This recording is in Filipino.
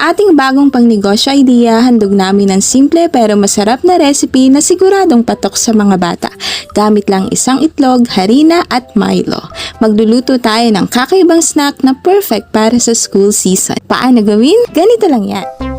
Sa ating bagong pangnegosyo idea, handog namin ng simple pero masarap na recipe na siguradong patok sa mga bata. Gamit lang isang itlog, harina at Milo. Magluluto tayo ng kakaibang snack na perfect para sa school season. Paano gawin? Ganito lang yan.